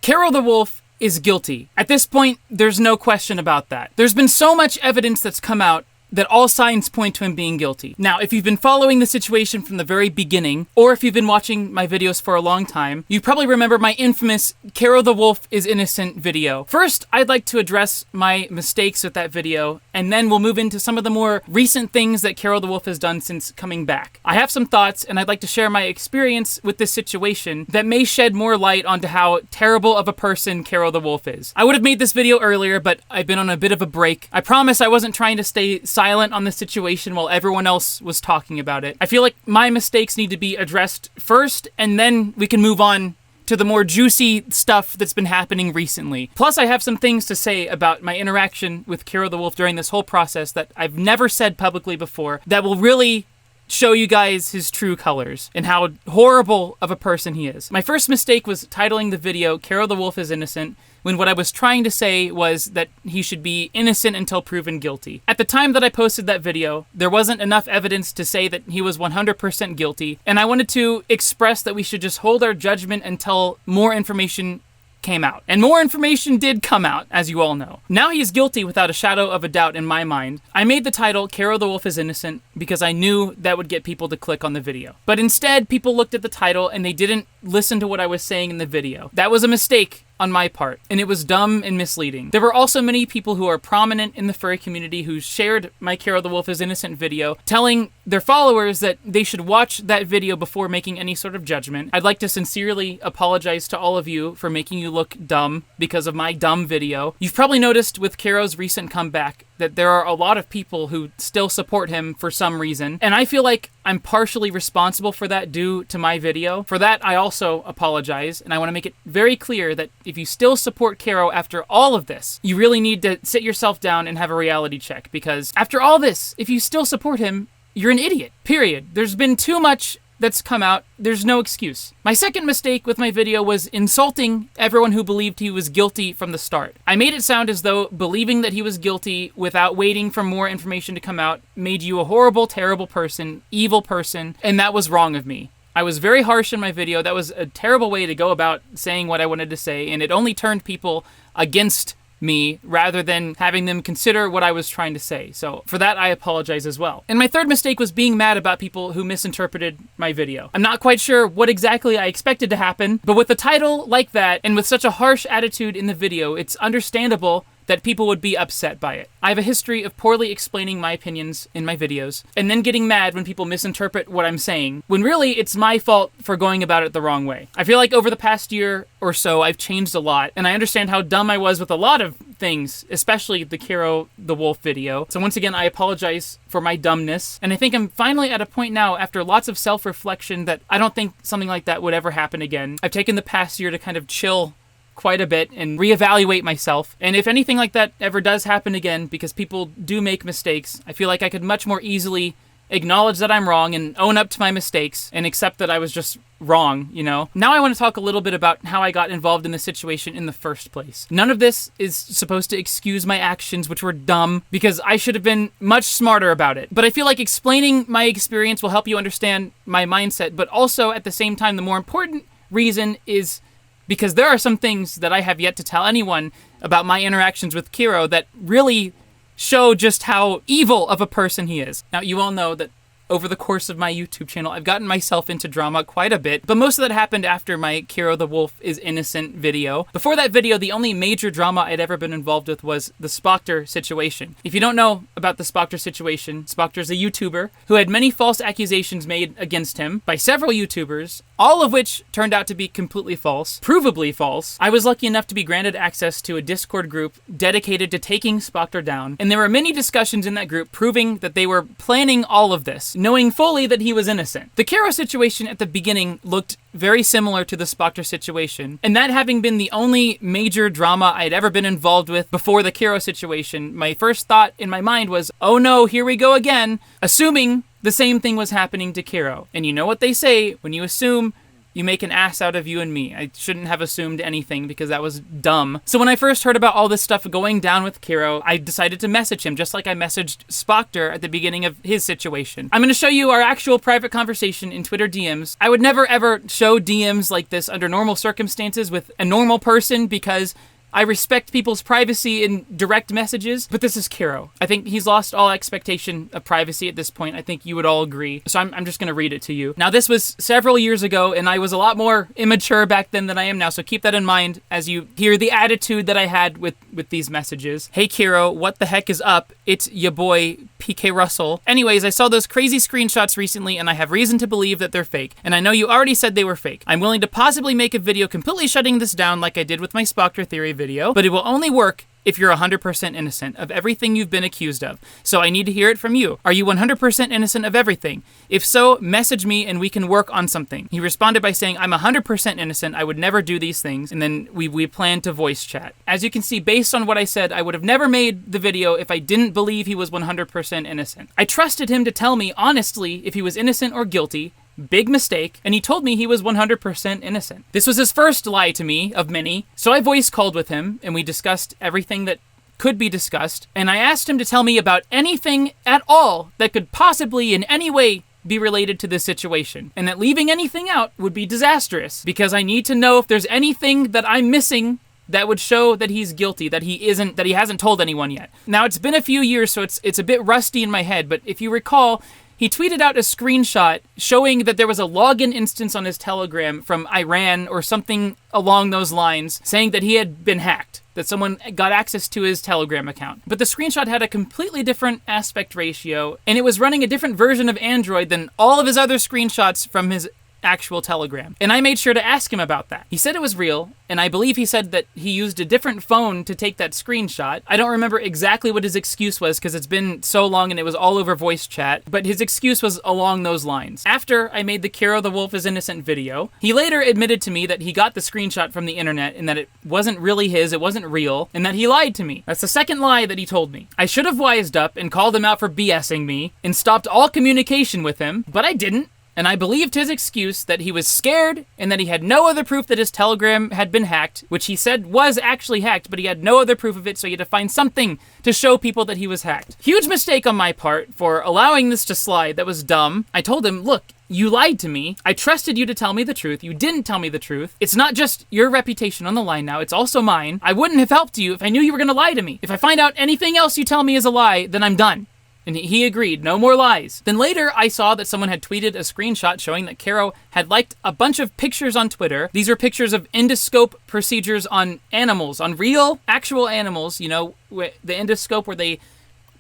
Kero the Wolf is guilty. At this point, there's no question about that. There's been so much evidence that's come out that all signs point to him being guilty. Now, if you've been following the situation from the very beginning, or if you've been watching my videos for a long time, you probably remember my infamous Kero the Wolf is innocent video. First, I'd like to address my mistakes with that video, and then we'll move into some of the more recent things that Kero the Wolf has done since coming back. I have some thoughts, and I'd like to share my experience with this situation that may shed more light onto how terrible of a person Kero the Wolf is. I would have made this video earlier, but I've been on a bit of a break. I promise I wasn't trying to stay silent on the situation while everyone else was talking about it. I feel like my mistakes need to be addressed first, and then we can move on to the more juicy stuff that's been happening recently. Plus, I have some things to say about my interaction with Kero the Wolf during this whole process that I've never said publicly before that will really show you guys his true colors and how horrible of a person he is. My first mistake was titling the video Kero the Wolf is innocent, when what I was trying to say was that he should be innocent until proven guilty. At the time that I posted that video, there wasn't enough evidence to say that he was 100% guilty, and I wanted to express that we should just hold our judgment until more information came out. And more information did come out, as you all know. Now he is guilty without a shadow of a doubt in my mind. I made the title Kero the Wolf is innocent because I knew that would get people to click on the video. But instead, people looked at the title and they didn't listen to what I was saying in the video. That was a mistake on my part, and it was dumb and misleading. There were also many people who are prominent in the furry community who shared my Kero the Wolf is innocent video, telling their followers that they should watch that video before making any sort of judgment. I'd like to sincerely apologize to all of you for making you look dumb because of my dumb video. You've probably noticed with Kero's recent comeback that there are a lot of people who still support him for some reason, and I feel like I'm partially responsible for that due to my video. For that, I also apologize, and I want to make it very clear that if you still support Kero after all of this, you really need to sit yourself down and have a reality check, because after all this, if you still support him, you're an idiot, period. There's been too much that's come out. There's no excuse. My second mistake with my video was insulting everyone who believed he was guilty from the start. I made it sound as though believing that he was guilty without waiting for more information to come out made you a horrible, terrible person, evil person, and that was wrong of me. I was very harsh in my video. That was a terrible way to go about saying what I wanted to say, and it only turned people against me rather than having them consider what I was trying to say. So for that, I apologize as well. And my third mistake was being mad about people who misinterpreted my video. I'm not quite sure what exactly I expected to happen, but with a title like that and with such a harsh attitude in the video, it's understandable that people would be upset by it. I have a history of poorly explaining my opinions in my videos, and then getting mad when people misinterpret what I'm saying, when really it's my fault for going about it the wrong way. I feel like over the past year or so, I've changed a lot, and I understand how dumb I was with a lot of things, especially the Kero the Wolf video. So once again, I apologize for my dumbness, and I think I'm finally at a point now, after lots of self-reflection, that I don't think something like that would ever happen again. I've taken the past year to kind of chill quite a bit and reevaluate myself. And if anything like that ever does happen again, because people do make mistakes, I feel like I could much more easily acknowledge that I'm wrong and own up to my mistakes and accept that I was just wrong, you know? Now I want to talk a little bit about how I got involved in the situation in the first place. None of this is supposed to excuse my actions, which were dumb, because I should have been much smarter about it. But I feel like explaining my experience will help you understand my mindset, but also at the same time, the more important reason is because there are some things that I have yet to tell anyone about my interactions with Kero that really show just how evil of a person he is. Now, you all know that over the course of my YouTube channel, I've gotten myself into drama quite a bit, but most of that happened after my Kero the Wolf is innocent video. Before that video, the only major drama I'd ever been involved with was the Spoctor situation. If you don't know about the Spoctor situation, Spoctor's a YouTuber who had many false accusations made against him by several YouTubers, all of which turned out to be completely false, provably false. I was lucky enough to be granted access to a Discord group dedicated to taking Spoctor down, and there were many discussions in that group proving that they were planning all of this, knowing fully that he was innocent. The Kero situation at the beginning looked very similar to the Spoctor situation, and that having been the only major drama I'd ever been involved with before the Kero situation, my first thought in my mind was, oh no, here we go again, assuming the same thing was happening to Kero. And you know what they say, when you assume you make an ass out of you and me. I shouldn't have assumed anything because that was dumb. So when I first heard about all this stuff going down with Kero, I decided to message him just like I messaged Spoctor at the beginning of his situation. I'm going to show you our actual private conversation in Twitter DMs. I would never ever show DMs like this under normal circumstances with a normal person because I respect people's privacy in direct messages, but this is Kero. I think he's lost all expectation of privacy at this point. I think you would all agree. So I'm just going to read it to you. Now, this was several years ago, and I was a lot more immature back then than I am now, so keep that in mind as you hear the attitude that I had with these messages. Hey, Kero, what the heck is up? It's ya boy, Pkrussl. Anyways, I saw those crazy screenshots recently, and I have reason to believe that they're fake. And I know you already said they were fake. I'm willing to possibly make a video completely shutting this down like I did with my Spoctor theory video, but it will only work if you're 100% innocent of everything you've been accused of. So I need to hear it from you. Are you 100% innocent of everything? If so, message me and we can work on something. He responded by saying, I'm 100% innocent. I would never do these things. And then we plan to voice chat. As you can see, based on what I said, I would have never made the video if I didn't believe he was 100% innocent. I trusted him to tell me honestly if he was innocent or guilty. Big mistake, and he told me he was 100% innocent. This was his first lie to me, of many, so I voice called with him, and we discussed everything that could be discussed, and I asked him to tell me about anything at all that could possibly in any way be related to this situation, and that leaving anything out would be disastrous, because I need to know if there's anything that I'm missing that would show that he's guilty, that he hasn't told anyone yet. Now, it's been a few years, so it's a bit rusty in my head, but if you recall, he tweeted out a screenshot showing that there was a login instance on his Telegram from Iran or something along those lines, saying that he had been hacked, that someone got access to his Telegram account. But the screenshot had a completely different aspect ratio, and it was running a different version of Android than all of his other screenshots from his actual Telegram. And I made sure to ask him about that. He said it was real, and I believe he said that he used a different phone to take that screenshot. I don't remember exactly what his excuse was because it's been so long and it was all over voice chat, but his excuse was along those lines. After I made the Kero the Wolf is Innocent video, he later admitted to me that he got the screenshot from the internet and that it wasn't really his, it wasn't real, and that he lied to me. That's the second lie that he told me. I should have wised up and called him out for BSing me and stopped all communication with him, but I didn't. And I believed his excuse that he was scared and that he had no other proof that his Telegram had been hacked, which he said was actually hacked, but he had no other proof of it, so he had to find something to show people that he was hacked. Huge mistake on my part for allowing this to slide. That was dumb. I told him, look, you lied to me. I trusted you to tell me the truth. You didn't tell me the truth. It's not just your reputation on the line now, it's also mine. I wouldn't have helped you if I knew you were going to lie to me. If I find out anything else you tell me is a lie, then I'm done. And he agreed, no more lies. Then later, I saw that someone had tweeted a screenshot showing that Kero had liked a bunch of pictures on Twitter. These are pictures of endoscope procedures on animals, on real, actual animals, you know, the endoscope where they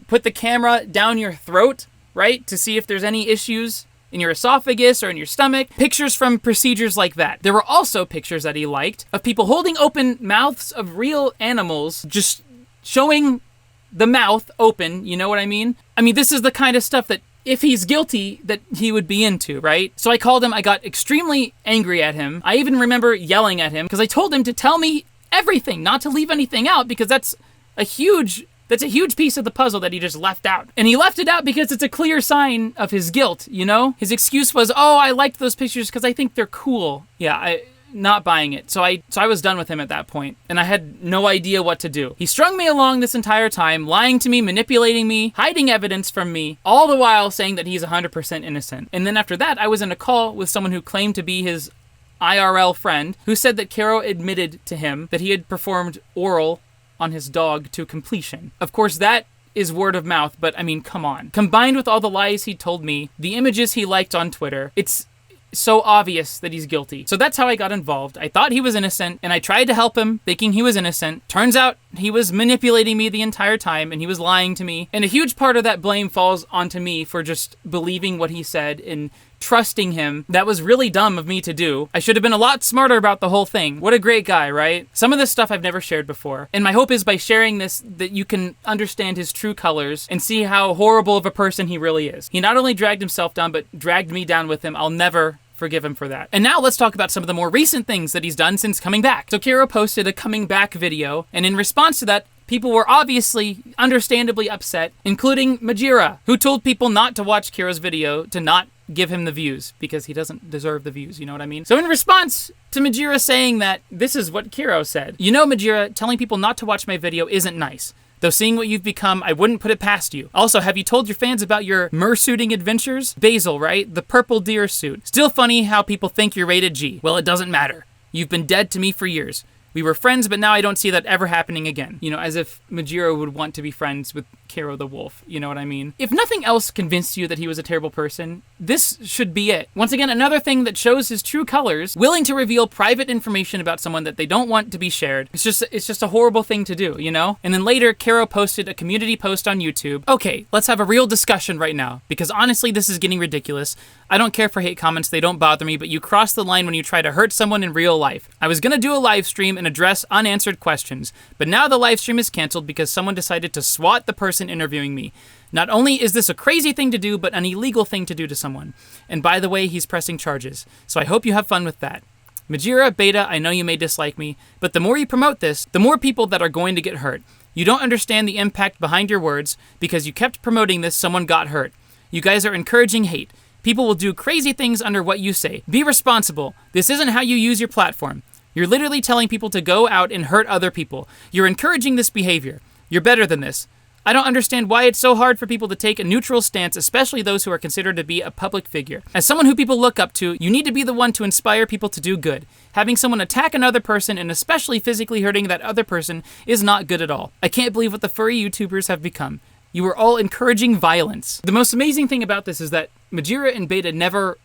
put the camera down your throat, right, to see if there's any issues in your esophagus or in your stomach. Pictures from procedures like that. There were also pictures that he liked of people holding open mouths of real animals, just showing the mouth open, you know what I mean? I mean, this is the kind of stuff that if he's guilty, that he would be into, right? So I called him, I got extremely angry at him. I even remember yelling at him because I told him to tell me everything, not to leave anything out, because that's a huge piece of the puzzle that he just left out. And he left it out because it's a clear sign of his guilt, you know? His excuse was, oh, I liked those pictures because I think they're cool. Yeah, not buying it. So I was done with him at that point, and I had no idea what to do. He strung me along this entire time, lying to me, manipulating me, hiding evidence from me, all the while saying that he's 100% innocent. And then after that, I was in a call with someone who claimed to be his IRL friend, who said that Kero admitted to him that he had performed oral on his dog to completion. Of course, that is word of mouth, but I mean, come on. Combined with all the lies he told me, the images he liked on Twitter, it's so obvious that he's guilty. So that's how I got involved. I thought he was innocent, and I tried to help him, thinking he was innocent. Turns out he was manipulating me the entire time, and he was lying to me. And a huge part of that blame falls onto me for just believing what he said and trusting him. That was really dumb of me to do. I should have been a lot smarter about the whole thing. What a great guy, right? Some of this stuff I've never shared before. And my hope is by sharing this that you can understand his true colors and see how horrible of a person he really is. He not only dragged himself down, but dragged me down with him. I'll never forgive him for that. And now let's talk about some of the more recent things that he's done since coming back. So Kero posted a coming back video, and in response to that, people were obviously, understandably upset, including Majira, who told people not to watch Kero's video, to not give him the views because he doesn't deserve the views, you know what I mean? So in response to Majira saying that, this is what Kero said. You know, Majira, telling people not to watch my video isn't nice. Though seeing what you've become, I wouldn't put it past you. Also, have you told your fans about your mersuiting adventures? Basil, right? The purple deer suit. Still funny how people think you're rated G. Well, it doesn't matter. You've been dead to me for years. We were friends, but now I don't see that ever happening again. You know, as if Majiro would want to be friends with Kero the wolf. You know what I mean? If nothing else convinced you that he was a terrible person, this should be it. Once again, another thing that shows his true colors, willing to reveal private information about someone that they don't want to be shared. It's just a horrible thing to do, you know? And then later, Kero posted a community post on YouTube. Okay, let's have a real discussion right now, because honestly, this is getting ridiculous. I don't care for hate comments, they don't bother me, but you cross the line when you try to hurt someone in real life. I was gonna do a live stream and address unanswered questions, but now the live stream is canceled because someone decided to swat the person interviewing me. Not only is this a crazy thing to do, but an illegal thing to do to someone. And by the way, he's pressing charges. So I hope you have fun with that. Majira, Beta, I know you may dislike me, but the more you promote this, the more people that are going to get hurt. You don't understand the impact behind your words. Because you kept promoting this, someone got hurt. You guys are encouraging hate. People will do crazy things under what you say. Be responsible. This isn't how you use your platform. You're literally telling people to go out and hurt other people. You're encouraging this behavior. You're better than this. I don't understand why it's so hard for people to take a neutral stance, especially those who are considered to be a public figure. As someone who people look up to, you need to be the one to inspire people to do good. Having someone attack another person, and especially physically hurting that other person, is not good at all. I can't believe what the furry YouTubers have become. You are all encouraging violence. The most amazing thing about this is that Majira and Beta never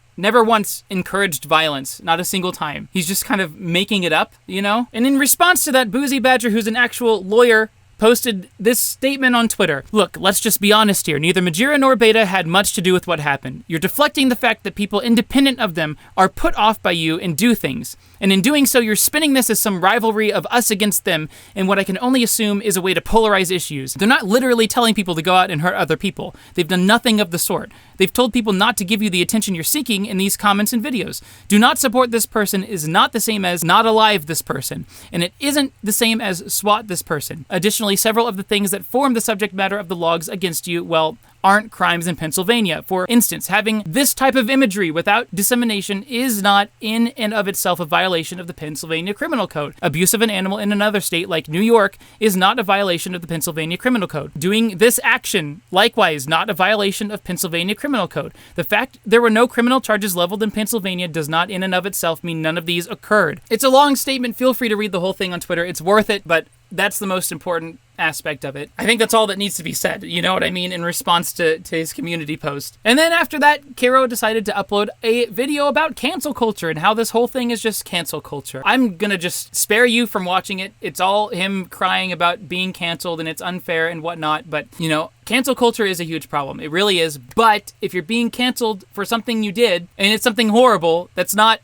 once encouraged violence, not a single time. He's just kind of making it up, you know? And in response to that, Boozy Badger, who's an actual lawyer, posted this statement on Twitter. Look, let's just be honest here. Neither Majira nor Beta had much to do with what happened. You're deflecting the fact that people independent of them are put off by you and do things. And in doing so, you're spinning this as some rivalry of us against them, and what I can only assume is a way to polarize issues. They're not literally telling people to go out and hurt other people. They've done nothing of the sort. They've told people not to give you the attention you're seeking in these comments and videos. Do not support this person is not the same as not alive this person, and it isn't the same as swat this person. Additionally, several of the things that form the subject matter of the logs against you, well, aren't crimes in Pennsylvania. For instance, having this type of imagery without dissemination is not in and of itself a violation of the Pennsylvania Criminal Code. Abuse of an animal in another state like New York is not a violation of the Pennsylvania Criminal Code. Doing this action, likewise, not a violation of Pennsylvania Criminal Code. The fact there were no criminal charges leveled in Pennsylvania does not in and of itself mean none of these occurred. It's a long statement. Feel free to read the whole thing on Twitter. It's worth it, but that's the most important aspect of it. I think that's all that needs to be said, you know what I mean, in response to his community post. And then after that, Kero decided to upload a video about cancel culture and how this whole thing is just cancel culture. I'm gonna just spare you from watching it. It's all him crying about being canceled and it's unfair and whatnot, but, you know, cancel culture is a huge problem. It really is. But if you're being canceled for something you did, and it's something horrible, that's not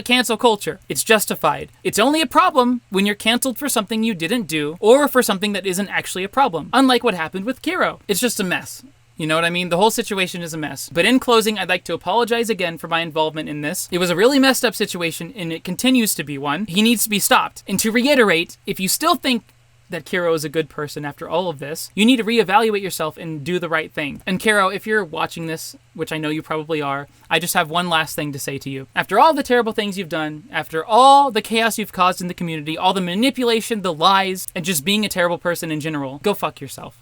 cancel culture. It's justified. It's only a problem when you're canceled for something you didn't do or for something that isn't actually a problem. Unlike what happened with Kero. It's just a mess. You know what I mean? The whole situation is a mess. But in closing, I'd like to apologize again for my involvement in this. It was a really messed up situation and it continues to be one. He needs to be stopped. And to reiterate, if you still think that Kero is a good person after all of this, you need to reevaluate yourself and do the right thing. And Kero, if you're watching this, which I know you probably are, I just have one last thing to say to you. After all the terrible things you've done, after all the chaos you've caused in the community, all the manipulation, the lies, and just being a terrible person in general, go fuck yourself.